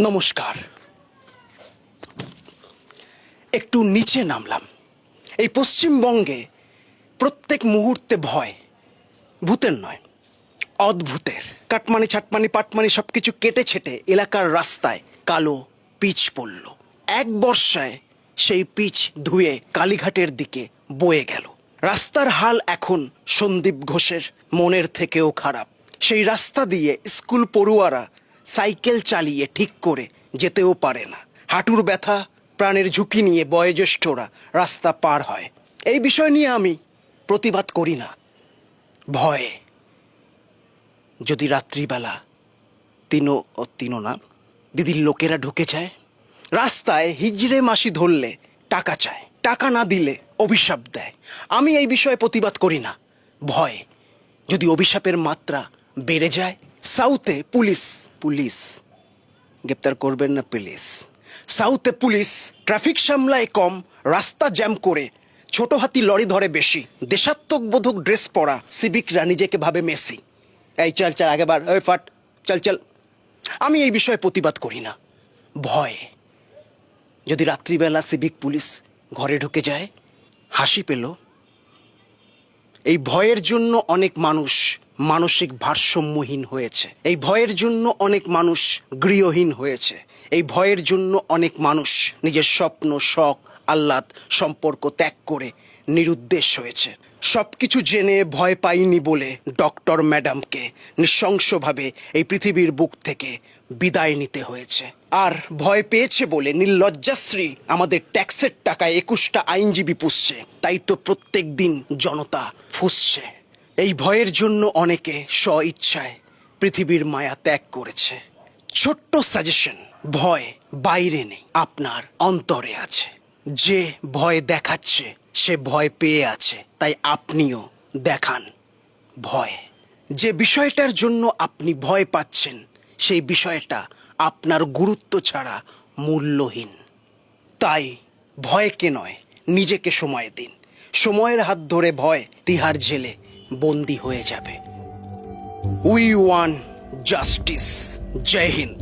নমস্কার। একটু নিচে নামলাম। এই পশ্চিমবঙ্গে প্রত্যেক মুহূর্তে ভয়, ভূতের নয়, অদ্ভুতের। কাটমানি ছাটমানি পাটমানি সবকিছু কেটে ছেটে এলাকার রাস্তায় কালো পিচ পড়ল। এক বর্ষায় সেই পিচ ধুয়ে কালীঘাটের দিকে বয়ে গেল। রাস্তার হাল এখন সন্দীপ ঘোষের মনের থেকেও খারাপ। সেই রাস্তা দিয়ে স্কুল পড়ুয়ারা সাইকেল চালিয়ে ঠিক করে যেতেও পারে না। হাঁটুর ব্যথা, প্রাণের ঝুঁকি নিয়ে বয়োজ্যেষ্ঠরা রাস্তা পার হয়। এই বিষয় নিয়ে আমি প্রতিবাদ করি না, ভয়ে। যদি রাত্রিবেলা তিনো না দিদির লোকেরা ঢুকে যায়, রাস্তায় হিজড়ে মাসি ধরলে টাকা চায়, টাকা না দিলে অভিশাপ দেয়। আমি এই বিষয়ে প্রতিবাদ করি না, ভয়। যদি অভিশাপের মাত্রা বেড়ে যায়, সাউথে পুলিশ গ্রেপ্তার করবেন না প্লিজ। সাউথে পুলিশ ট্রাফিক সামলায় কম, রাস্তা জ্যাম করে, ছোট হাতি লরি ধরে বেশি। দেশাত্মবোধক ড্রেস পরা সিভিকরা নিজেকে ভাবে মেসি। এই চল চল আগে বার, ওই ফাট, চল। আমি এই বিষয়ে প্রতিবাদ করি না, ভয়। যদি রাত্রিবেলা সিভিক পুলিশ ঘরে ঢুকে যায়, হাসি পেল। এই ভয়ের জন্য অনেক মানুষ মানসিক ভারসাম্যহীন হয়েছে। এই ভয়ের জন্য অনেক মানুষ গৃহহীন হয়েছে। এই ভয়ের জন্য অনেক মানুষ নিজের স্বপ্ন, শখ, আহ্লাদ, সম্পর্ক ত্যাগ করে নিরুদ্দেশ হয়েছে। সবকিছু জেনে ভয় পাইনি বলে ডক্টর ম্যাডামকে নৃশংসভাবে এই পৃথিবীর বুক থেকে বিদায় নিতে হয়েছে। আর ভয় পেয়েছে বলে নির্লজ্জাশ্রী আমাদের ট্যাক্সের টাকায় 21টা আইনজীবী পুষছে। তাই তো প্রত্যেক দিন জনতা ফুঁসছে। এই ভয়ের জন্য অনেকে স্ব ইচ্ছায় পৃথিবীর মায়া ত্যাগ করেছে। ছোট্ট সাজেশন, ভয় বাইরে নেই, আপনার অন্তরে আছে। যে ভয় দেখাচ্ছে সে ভয় পেয়ে আছে, তাই আপনিও দেখান ভয়। যে বিষয়টার জন্য আপনি ভয় পাচ্ছেন সেই বিষয়টা আপনার গুরুত্ব ছাড়া মূল্যহীন। তাই ভয়কে নয়, নিজেকে সময় দিন। সময়ের হাত ধরে ভয় তিহার জেলে বন্দী হয়ে যাবে। We want justice. Jai Hind.